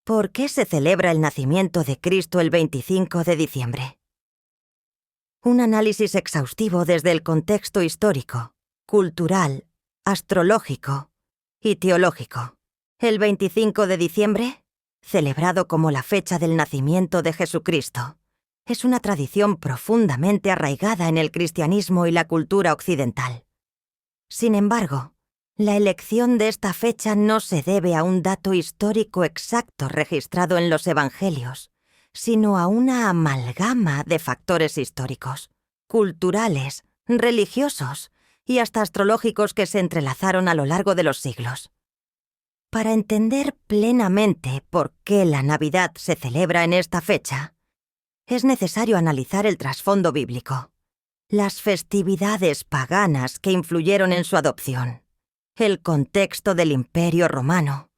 ¿Por qué se celebra el nacimiento de Cristo el 25 de diciembre? Un análisis exhaustivo desde el contexto histórico, cultural, astrológico y teológico. El 25 de diciembre, celebrado como la fecha del nacimiento de Jesucristo, es una tradición profundamente arraigada en el cristianismo y la cultura occidental. Sin embargo, la elección de esta fecha no se debe a un dato histórico exacto registrado en los evangelios, sino a una amalgama de factores históricos, culturales, religiosos y hasta astrológicos que se entrelazaron a lo largo de los siglos. Para entender plenamente por qué la Navidad se celebra en esta fecha, es necesario analizar el trasfondo bíblico, las festividades paganas que influyeron en su adopción, el contexto del Imperio Romano,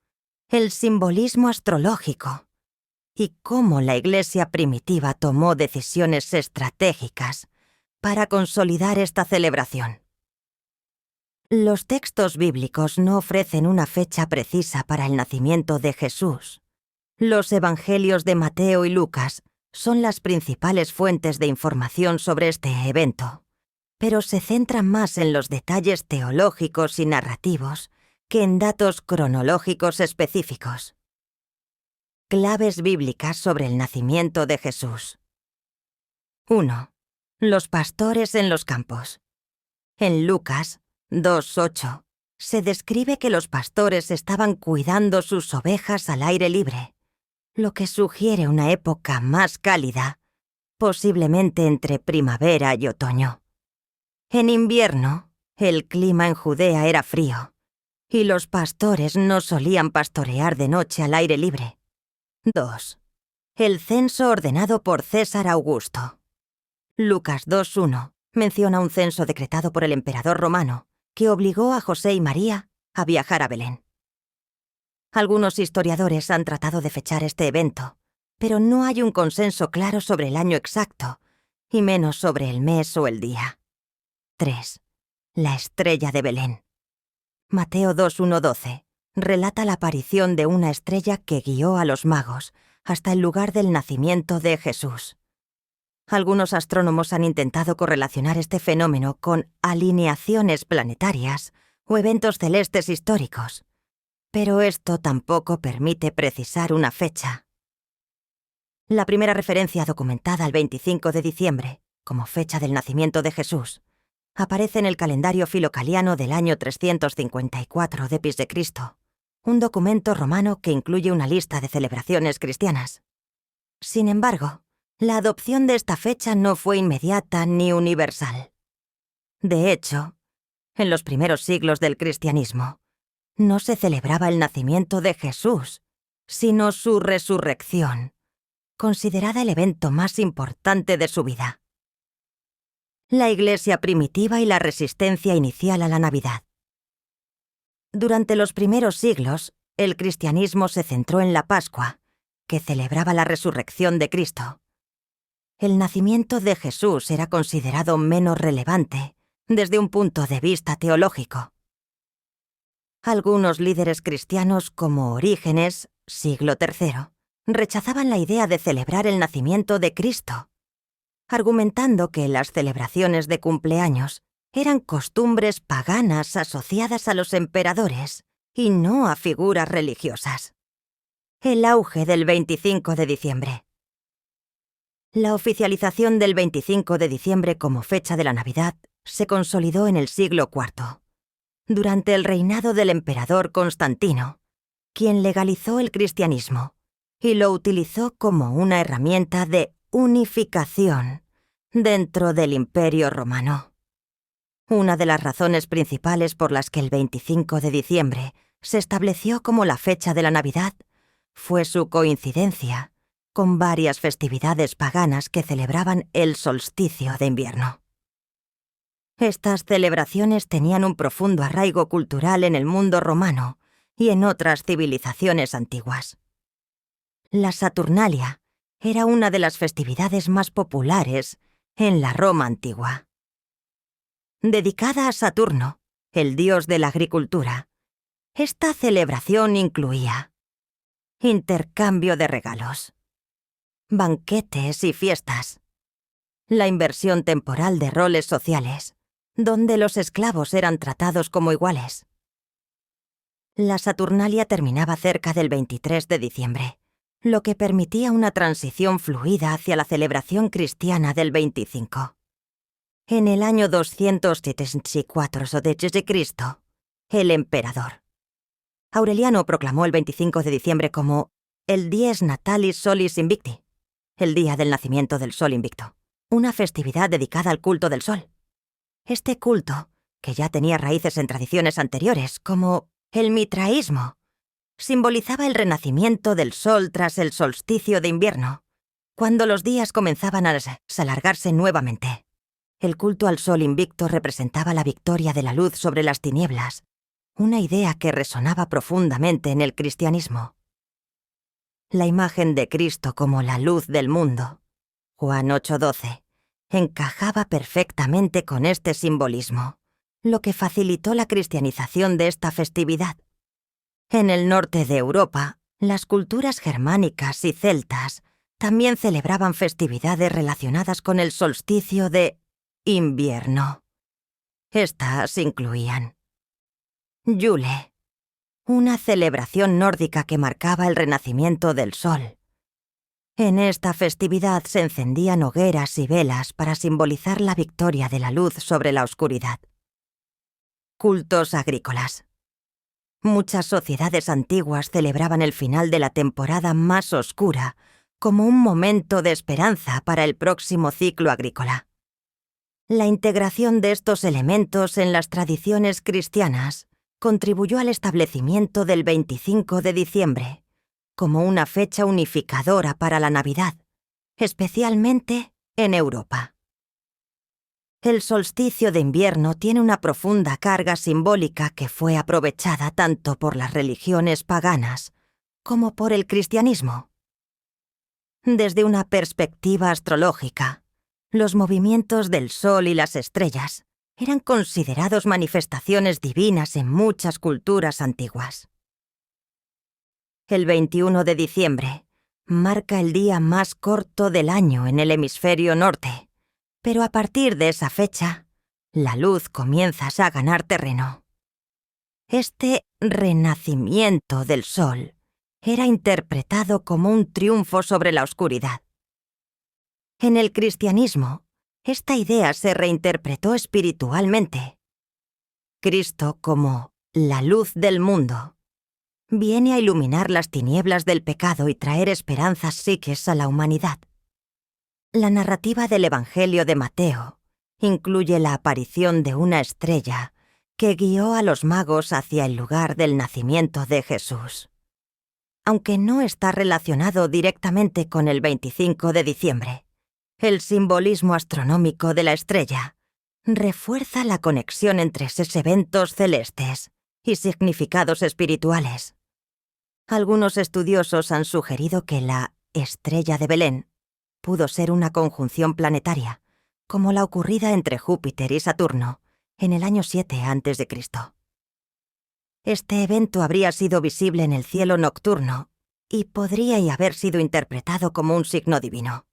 el simbolismo astrológico y cómo la Iglesia primitiva tomó decisiones estratégicas para consolidar esta celebración. Los textos bíblicos no ofrecen una fecha precisa para el nacimiento de Jesús. Los evangelios de Mateo y Lucas son las principales fuentes de información sobre este evento, pero se centran más en los detalles teológicos y narrativos que en datos cronológicos específicos. Claves bíblicas sobre el nacimiento de Jesús. 1. Los pastores en los campos. En Lucas 2:8 se describe que los pastores estaban cuidando sus ovejas al aire libre, lo que sugiere una época más cálida, posiblemente entre primavera y otoño. En invierno, el clima en Judea era frío, y los pastores no solían pastorear de noche al aire libre. 2. El censo ordenado por César Augusto. Lucas 2:1 menciona un censo decretado por el emperador romano que obligó a José y María a viajar a Belén. Algunos historiadores han tratado de fechar este evento, pero no hay un consenso claro sobre el año exacto, y menos sobre el mes o el día. 3. La estrella de Belén. Mateo 2:1-12 relata la aparición de una estrella que guió a los magos hasta el lugar del nacimiento de Jesús. Algunos astrónomos han intentado correlacionar este fenómeno con alineaciones planetarias o eventos celestes históricos, pero esto tampoco permite precisar una fecha. La primera referencia documentada al 25 de diciembre, como fecha del nacimiento de Jesús, aparece en el calendario filocaliano del año 354 d.C., un documento romano que incluye una lista de celebraciones cristianas. Sin embargo, la adopción de esta fecha no fue inmediata ni universal. De hecho, en los primeros siglos del cristianismo, no se celebraba el nacimiento de Jesús, sino su resurrección, considerada el evento más importante de su vida. La Iglesia primitiva y la resistencia inicial a la Navidad. Durante los primeros siglos, el cristianismo se centró en la Pascua, que celebraba la resurrección de Cristo. El nacimiento de Jesús era considerado menos relevante desde un punto de vista teológico. Algunos líderes cristianos como Orígenes, siglo III, rechazaban la idea de celebrar el nacimiento de Cristo, argumentando que las celebraciones de cumpleaños eran costumbres paganas asociadas a los emperadores y no a figuras religiosas. El auge del 25 de diciembre. La oficialización del 25 de diciembre como fecha de la Navidad se consolidó en el siglo IV, durante el reinado del emperador Constantino, quien legalizó el cristianismo y lo utilizó como una herramienta de unificación dentro del Imperio Romano. Una de las razones principales por las que el 25 de diciembre se estableció como la fecha de la Navidad fue su coincidencia con varias festividades paganas que celebraban el solsticio de invierno. Estas celebraciones tenían un profundo arraigo cultural en el mundo romano y en otras civilizaciones antiguas. La Saturnalia era una de las festividades más populares en la Roma antigua. Dedicada a Saturno, el dios de la agricultura, esta celebración incluía intercambio de regalos, banquetes y fiestas, la inversión temporal de roles sociales, donde los esclavos eran tratados como iguales. La Saturnalia terminaba cerca del 23 de diciembre, lo que permitía una transición fluida hacia la celebración cristiana del 25. En el año 274 d.C., el emperador Aureliano proclamó el 25 de diciembre como el Dies Natalis Solis Invicti, el día del nacimiento del Sol Invicto, una festividad dedicada al culto del Sol. Este culto, que ya tenía raíces en tradiciones anteriores, como el mitraísmo, simbolizaba el renacimiento del Sol tras el solsticio de invierno, cuando los días comenzaban a alargarse nuevamente. El culto al Sol Invicto representaba la victoria de la luz sobre las tinieblas, una idea que resonaba profundamente en el cristianismo. La imagen de Cristo como la luz del mundo, Juan 8:12, encajaba perfectamente con este simbolismo, lo que facilitó la cristianización de esta festividad. En el norte de Europa, las culturas germánicas y celtas también celebraban festividades relacionadas con el solsticio de invierno. Estas incluían Yule, una celebración nórdica que marcaba el renacimiento del sol. En esta festividad se encendían hogueras y velas para simbolizar la victoria de la luz sobre la oscuridad. Cultos agrícolas. Muchas sociedades antiguas celebraban el final de la temporada más oscura como un momento de esperanza para el próximo ciclo agrícola. La integración de estos elementos en las tradiciones cristianas contribuyó al establecimiento del 25 de diciembre como una fecha unificadora para la Navidad, especialmente en Europa. El solsticio de invierno tiene una profunda carga simbólica que fue aprovechada tanto por las religiones paganas como por el cristianismo. Desde una perspectiva astrológica, los movimientos del Sol y las estrellas eran considerados manifestaciones divinas en muchas culturas antiguas. El 21 de diciembre marca el día más corto del año en el hemisferio norte, pero a partir de esa fecha, la luz comienza a ganar terreno. Este renacimiento del Sol era interpretado como un triunfo sobre la oscuridad. En el cristianismo, esta idea se reinterpretó espiritualmente. Cristo, como la luz del mundo, viene a iluminar las tinieblas del pecado y traer esperanzas psiques a la humanidad. La narrativa del Evangelio de Mateo incluye la aparición de una estrella que guió a los magos hacia el lugar del nacimiento de Jesús. Aunque no está relacionado directamente con el 25 de diciembre, el simbolismo astronómico de la estrella refuerza la conexión entre esos eventos celestes y significados espirituales. Algunos estudiosos han sugerido que la estrella de Belén pudo ser una conjunción planetaria, como la ocurrida entre Júpiter y Saturno en el año 7 a.C. Este evento habría sido visible en el cielo nocturno y podría haber sido interpretado como un signo divino.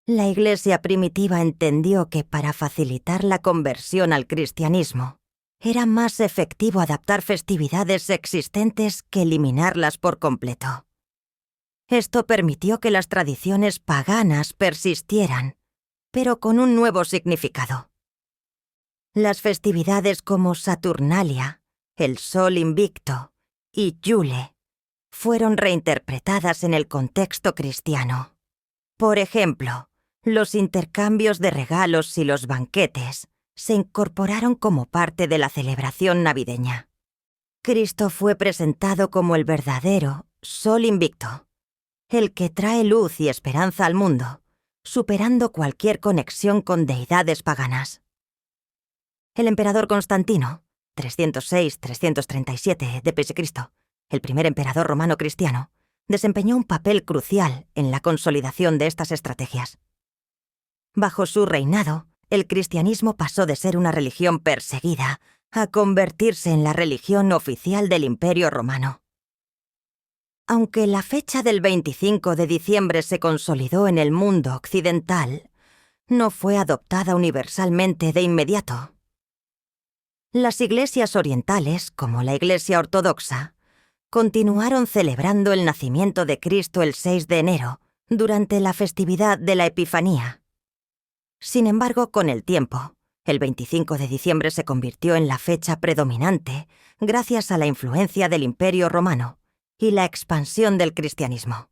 La Iglesia primitiva entendió que para facilitar la conversión al cristianismo, era más efectivo adaptar festividades existentes que eliminarlas por completo. Esto permitió que las tradiciones paganas persistieran, pero con un nuevo significado. Las festividades como Saturnalia, el Sol Invicto y Yule fueron reinterpretadas en el contexto cristiano. Por ejemplo, los intercambios de regalos y los banquetes se incorporaron como parte de la celebración navideña. Cristo fue presentado como el verdadero Sol Invicto, el que trae luz y esperanza al mundo, superando cualquier conexión con deidades paganas. El emperador Constantino, 306-337 d.C., el primer emperador romano cristiano, desempeñó un papel crucial en la consolidación de estas estrategias. Bajo su reinado, el cristianismo pasó de ser una religión perseguida a convertirse en la religión oficial del Imperio Romano. Aunque la fecha del 25 de diciembre se consolidó en el mundo occidental, no fue adoptada universalmente de inmediato. Las iglesias orientales, como la Iglesia Ortodoxa, continuaron celebrando el nacimiento de Cristo el 6 de enero, durante la festividad de la Epifanía. Sin embargo, con el tiempo, el 25 de diciembre se convirtió en la fecha predominante gracias a la influencia del Imperio Romano y la expansión del cristianismo.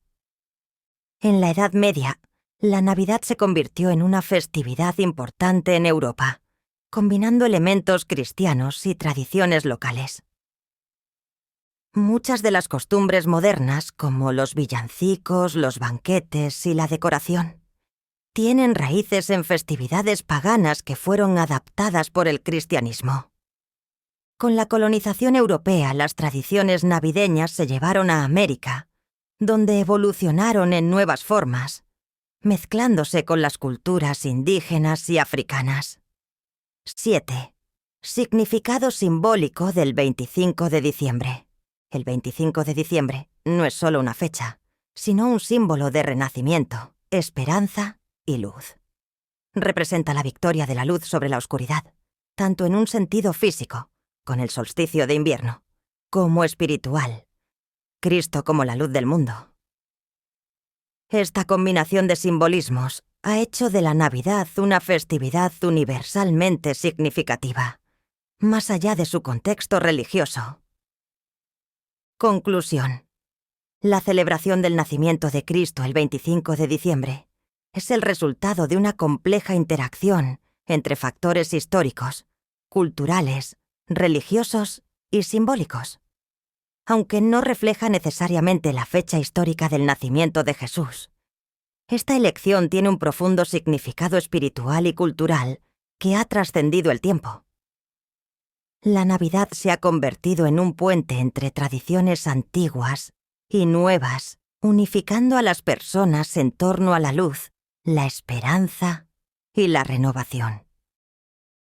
En la Edad Media, la Navidad se convirtió en una festividad importante en Europa, combinando elementos cristianos y tradiciones locales. Muchas de las costumbres modernas, como los villancicos, los banquetes y la decoración, tienen raíces en festividades paganas que fueron adaptadas por el cristianismo. Con la colonización europea, las tradiciones navideñas se llevaron a América, donde evolucionaron en nuevas formas, mezclándose con las culturas indígenas y africanas. 7. Significado simbólico del 25 de diciembre. El 25 de diciembre no es solo una fecha, sino un símbolo de renacimiento, esperanza y luz. Representa la victoria de la luz sobre la oscuridad, tanto en un sentido físico, con el solsticio de invierno, como espiritual, Cristo como la luz del mundo. Esta combinación de simbolismos ha hecho de la Navidad una festividad universalmente significativa, más allá de su contexto religioso. Conclusión. La celebración del nacimiento de Cristo el 25 de diciembre es el resultado de una compleja interacción entre factores históricos, culturales, religiosos y simbólicos. Aunque no refleja necesariamente la fecha histórica del nacimiento de Jesús, esta elección tiene un profundo significado espiritual y cultural que ha trascendido el tiempo. La Navidad se ha convertido en un puente entre tradiciones antiguas y nuevas, unificando a las personas en torno a la luz, la esperanza y la renovación.